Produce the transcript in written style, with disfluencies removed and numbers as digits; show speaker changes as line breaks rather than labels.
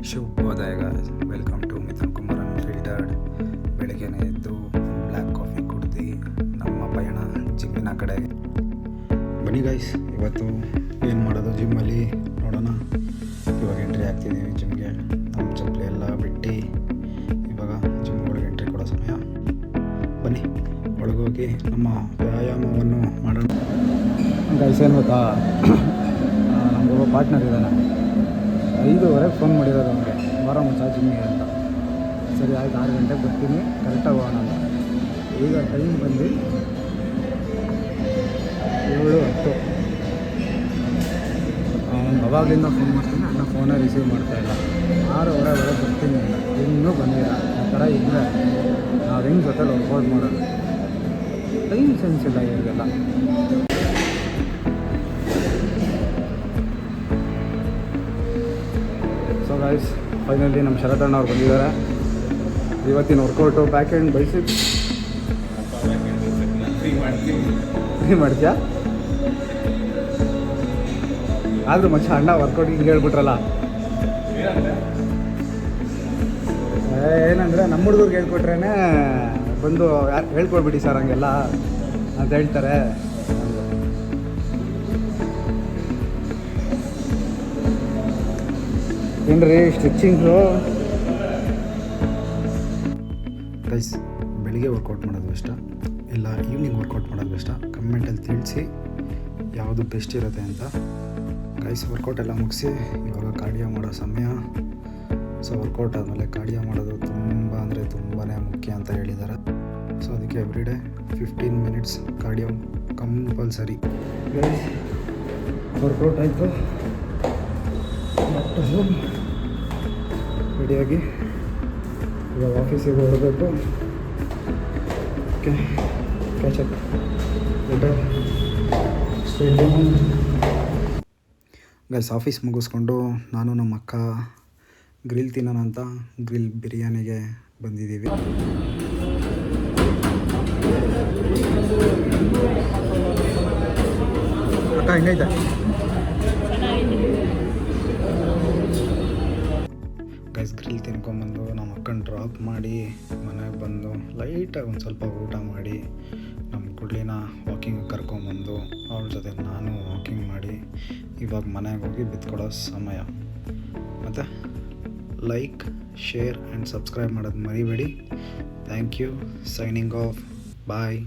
ಶುಭೋದಯ guys, welcome to Mithun Kumar unfiltered. ಬೆಳಗ್ಗೆನೇ ಎದ್ದು ಬ್ಲ್ಯಾಕ್ ಕಾಫಿ ಕುಡ್ದು ನಮ್ಮ ಪಯಣ ಜಿಮ್ಮಿನ ಕಡೆಗೆ. ಬನ್ನಿ ಗಾಯ್ಸ್, ಇವತ್ತು ಏನು ಮಾಡೋದು ಜಿಮ್ಮಲ್ಲಿ ನೋಡೋಣ. ಇವಾಗ ಎಂಟ್ರಿ ಆಗ್ತಿದ್ದೀವಿ ಜಿಮ್ಗೆ. ನಮ್ಮ ಚಪ್ಪಲಿ ಎಲ್ಲ ಬಿಟ್ಟು ಇವಾಗ ಜಿಮ್ ಒಳಗೆ ಎಂಟ್ರಿ ಕೊಡೋ ಸಮಯ. ಬನ್ನಿ ಒಳಗೋಗಿ ನಮ್ಮ ವ್ಯಾಯಾಮವನ್ನು ಮಾಡೋಣ. ಗಾಯ್ಸ್, ಏನು ಗೊತ್ತಾ, ನಮಗೊಬ್ಬ ಪಾರ್ಟ್ನರ್ ಇದ್ದಾನೆ. 5:15 ಫೋನ್ ಮಾಡಿರೋದು ಅವನಿಗೆ, ವಾರ ಮುಂಚೆ ಜಿಮ್ಮಿಗೆ ಅಂತ. ಸರಿ ಆಯ್ತು, 6 ಗಂಟೆಗೆ ಬರ್ತೀನಿ, ಕರೆಕ್ಟಾಗಿ ಹೋಗೋಣ ಅಂತ. ಈಗ ಟೈಮ್ ಬಂದು 7:10. ಅವ್ನು ಅವಾಗಲಿಂದ ಫೋನ್ ಮಾಡ್ತೀನಿ, ಅಣ್ಣ ಫೋನೇ ರಿಸೀವ್ ಮಾಡ್ತಾಯಿಲ್ಲ. 6:15 ಬರ್ತೀನಿ ಅಂತ ಇನ್ನೂ ಬಂದಿಲ್ಲ. ಆ ಥರ ಇದ್ದರೆ ನಾವು ಹೆಂಗೆ ಜೊತೆಲಿ ವರ್ಕೌಟ್ ಮಾಡೋದು? ಟೈಮ್ ಸೆನ್ಸ್ ಇಲ್ಲ ಇವ್ರಿಗೆಲ್ಲ. ಸೊ ಗೈಸ್, ಫೈನಲಿ ನಮ್ಮ ಶರತಣ್ಣ ಅವ್ರು ಬಂದಿದ್ದಾರೆ. ಇವತ್ತಿನ workout back and biceps free ಮಾಡ್ತೀಯಾ? ಆದರೂ ಮಚ್ಚ ಅಣ್ಣ ವರ್ಕೌಟ್ ಹಿಂಗೆ ಹೇಳ್ಬಿಟ್ರಲ್ಲ. ಏನಂದರೆ ನಮ್ಮ ಹುಡುಗರಿಗೆ ಹೇಳ್ಕೊಟ್ರೇ ಬಂದು ಯಾರು ಹೇಳ್ಕೊಡ್ಬಿಡಿ ಸರ್ ಹಂಗೆಲ್ಲ ಅಂತ ಹೇಳ್ತಾರೆ. ಏನ್ರಿ ಸ್ಟ್ರೆಚಿಂಗು? ಗೈಸ್, ಬೆಳಿಗ್ಗೆ ವರ್ಕೌಟ್ ಮಾಡೋದು ಇಷ್ಟ ಇಲ್ಲ ಈವ್ನಿಂಗ್ ವರ್ಕೌಟ್ ಮಾಡೋದು ಇಷ್ಟ? ಕಮೆಂಟಲ್ಲಿ ತಿಳಿಸಿ ಯಾವುದು ಬೆಸ್ಟ್ ಇರುತ್ತೆ ಅಂತ. ಗೈಸ್, ವರ್ಕೌಟ್ ಎಲ್ಲ ಮುಗಿಸಿ ಇವಾಗ ಕಾರ್ಡಿಯೋ ಮಾಡೋ ಸಮಯ. ಸೊ ವರ್ಕೌಟ್ ಆದಮೇಲೆ ಕಾರ್ಡಿಯೋ ಮಾಡೋದು ತುಂಬ ಅಂದರೆ ತುಂಬಾ ಮುಖ್ಯ ಅಂತ ಹೇಳಿದ್ದಾರೆ. ಸೊ ಅದಕ್ಕೆ everyday 15 minutes cardio compulsory. Guys, workout ಆಯಿತು, ರೆಡಿಯಾಗಿ ಇವಾಗ ಆಫೀಸಿಗೆ ಹೋಗಬೇಕು. Okay, catch-up guys. ಆಫೀಸ್ ಮುಗಿಸ್ಕೊಂಡು ನಾನು ನಮ್ಮ ಅಕ್ಕ ಗ್ರಿಲ್ ತಿನ್ನೋಣ ಅಂತ ಗ್ರಿಲ್ ಬಿರಿಯಾನಿಗೆ ಬಂದಿದ್ದೀವಿ. ಅಕ್ಕ ಹೆಂಗೈತೆ? ಗೈಸ್, ಗ್ರಿಲ್ ತಿನ್ಕೊಂಬಂದು ನಮ್ಮ ಅಕ್ಕನ ಡ್ರಾಪ್ ಮಾಡಿ ಮನೆಗೆ ಬಂದು ಲೈಟಾಗಿ ಒಂದು ಸ್ವಲ್ಪ ಊಟ ಮಾಡಿ ನಮ್ಮ ಕುಡ್ಲಿನ ವಾಕಿಂಗ್ ಕರ್ಕೊಂಬಂದು ಅವ್ರ ಜೊತೆ ನಾನು ವಾಕಿಂಗ್ ಮಾಡಿ ಇವಾಗ ಮನೆಗೆ ಹೋಗಿ ಬಿತ್ಕೊಡೋ ಸಮಯ. ಮತ್ತು ಲೈಕ್, ಶೇರ್ ಆ್ಯಂಡ್ ಸಬ್ಸ್ಕ್ರೈಬ್ ಮಾಡೋದು ಮರಿಬೇಡಿ. Thank you. Signing off. Bye.